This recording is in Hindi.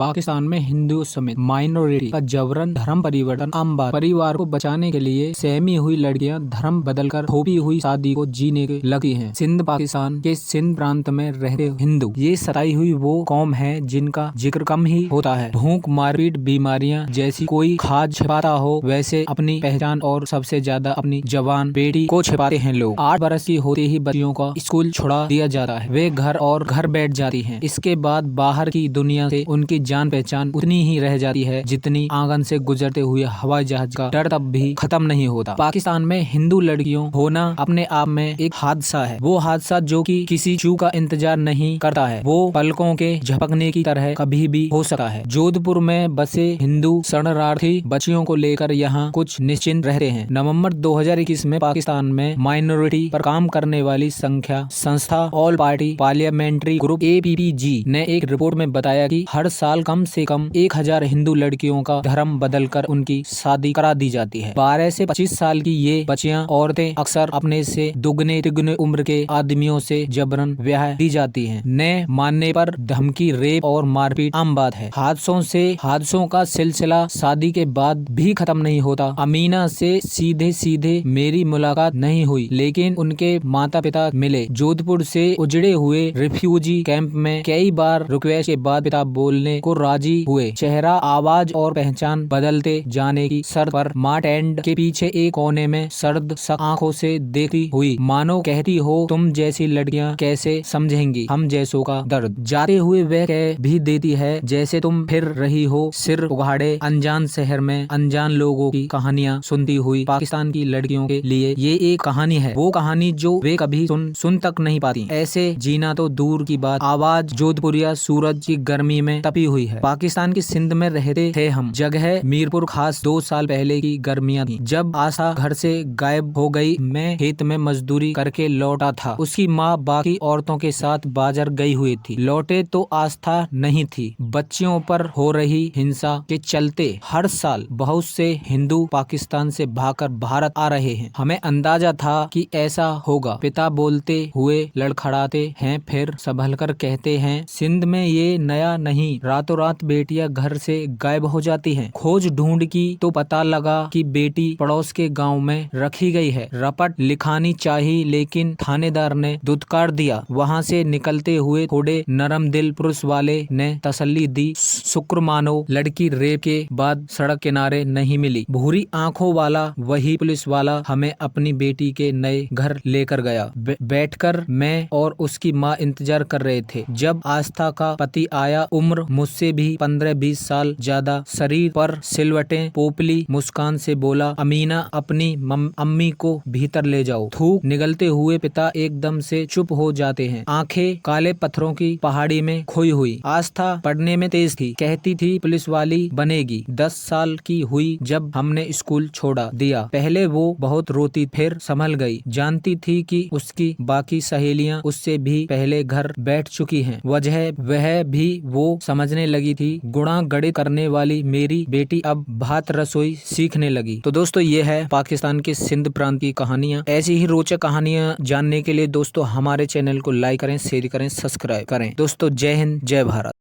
पाकिस्तान में हिंदू समेत माइनॉरिटी का जबरन धर्म परिवर्तन आम बात। परिवार को बचाने के लिए सहमी हुई लड़कियां धर्म बदलकर थोपी हुई शादी को जीने के लगी हैं। सिंध पाकिस्तान के सिंध प्रांत में रहते हिंदू ये सताई हुई वो कौम है जिनका जिक्र कम ही होता है। भूख, मारपीट, बीमारियां जैसी कोई खाद छिपाता हो वैसे अपनी पहचान और सबसे ज्यादा अपनी जवान बेटी को छिपाते हैं लोग। 8 बरस की होते ही बच्चियों का स्कूल छुड़ा दिया जाता है। वे घर बैठ जाती हैं। इसके बाद बाहर की दुनिया से उनकी जान पहचान उतनी ही रह जाती है जितनी आंगन से गुजरते हुए हवाई जहाज का डर तब भी खत्म नहीं होता। पाकिस्तान में हिंदू लड़कियों होना अपने आप में एक हादसा है। वो हादसा जो कि किसी चूक का इंतजार नहीं करता है। वो पलकों के झपकने की तरह कभी भी हो सकता है। जोधपुर में बसे हिंदू शरणार्थी बच्चियों को लेकर यहाँ कुछ निश्चिंत रहते हैं। नवंबर 2021 में पाकिस्तान में माइनॉरिटी पर काम करने वाली संस्था all party parliamentary group APPG ने एक रिपोर्ट में बताया कि हर साल कम से कम 1000 हिंदू लड़कियों का धर्म बदलकर उनकी शादी करा दी जाती है। 12 से 25 साल की ये बच्चियां औरतें अक्सर अपने से दुगने तिगुने उम्र के आदमियों से जबरन ब्याह दी जाती हैं। न मानने पर धमकी, रेप और मारपीट आम बात है। हादसों का सिलसिला शादी के बाद भी खत्म नहीं होता। अमीना से सीधे मेरी मुलाकात नहीं हुई, लेकिन उनके माता पिता मिले। जोधपुर से उजड़े हुए रिफ्यूजी कैंप में कई बार रिक्वेस्ट के बाद पिता बोलने को राजी हुए। चेहरा, आवाज और पहचान बदलते जाने की शर्त पर माँ टेंट के पीछे एक कोने में सर्द आंखों से देखती हुई मानो कहती हो, तुम जैसी लड़कियां कैसे समझेंगी हम जैसों का दर्द। जाते हुए वह कह भी देती है जैसे तुम फिर रही हो सिर उगाड़े अनजान शहर में अनजान लोगों की कहानियां सुनती हुई। पाकिस्तान की लड़कियों के लिए ये एक कहानी है, वो कहानी जो वे कभी सुन तक नहीं पाती। ऐसे जीना तो दूर की बात, आवाज जोधपुरिया सूरज की गर्मी में तपी हुई है। पाकिस्तान की सिंध में रहते थे हम। जगह मीरपुर खास। 2 साल पहले की गर्मियां थी जब आशा घर से गायब हो गई। मैं खेत में मजदूरी करके लौटा था। उसकी माँ बाकी औरतों के साथ बाजार गई हुई थी। लौटे तो आस्था नहीं थी। बच्चियों पर हो रही हिंसा के चलते हर साल बहुत से हिंदू पाकिस्तान से भागकर भारत आ रहे हैं। हमें अंदाजा था कि ऐसा होगा। पिता बोलते हुए लड़खड़ाते हैं, फिर संभलकर कहते हैं, सिंध में ये नया नहीं। रातों रात बेटियां घर से गायब हो जाती हैं। खोज ढूंढ की तो पता लगा कि बेटी पड़ोस के गांव में रखी गई है। रपट लिखानी चाहिए लेकिन थानेदार ने धुतकार दिया। वहां से निकलते हुए थोड़े नरम दिल पुलिस वाले ने तसल्ली दी, शुक्र मानो लड़की रेप के बाद सड़क किनारे नहीं मिली। भूरी आंखों वाला वही पुलिस वाला हमें अपनी बेटी के नए घर लेकर गया। बैठकर मैं और उसकी माँ इंतजार कर रहे थे। जब आस्था का पति आया, उम्र मुझसे भी 15-20 साल ज्यादा, शरीर पर सिलवटें, पोपली मुस्कान से बोला, अमीना अपनी अम्मी को भीतर ले जाओ। थूक निगलते हुए पिता एकदम से चुप हो जाते हैं। आंखें काले पत्थरों की पहाड़ी में खोई हुई। आस्था पढ़ने में तेज थी, कहती थी पुलिस वाली बनेगी। 10 साल की हुई जब हमने स्कूल छोड़ा दिया। पहले वो बहुत रोती, फिर संभल गई। जानती थी कि उसकी बाकी सहेलियां उससे भी पहले घर बैठ चुकी हैं। वजह वह भी वो समझने लगी थी। गुणा गणित करने वाली मेरी बेटी अब भात रसोई सीखने लगी। तो दोस्तों ये है पाकिस्तान के सिंध प्रांत की कहानियां। ऐसी ही रोचक कहानियां जानने के लिए दोस्तों हमारे चैनल को लाइक करें, शेयर करें, सब्सक्राइब करें। दोस्तों जय हिंद, जय भारत।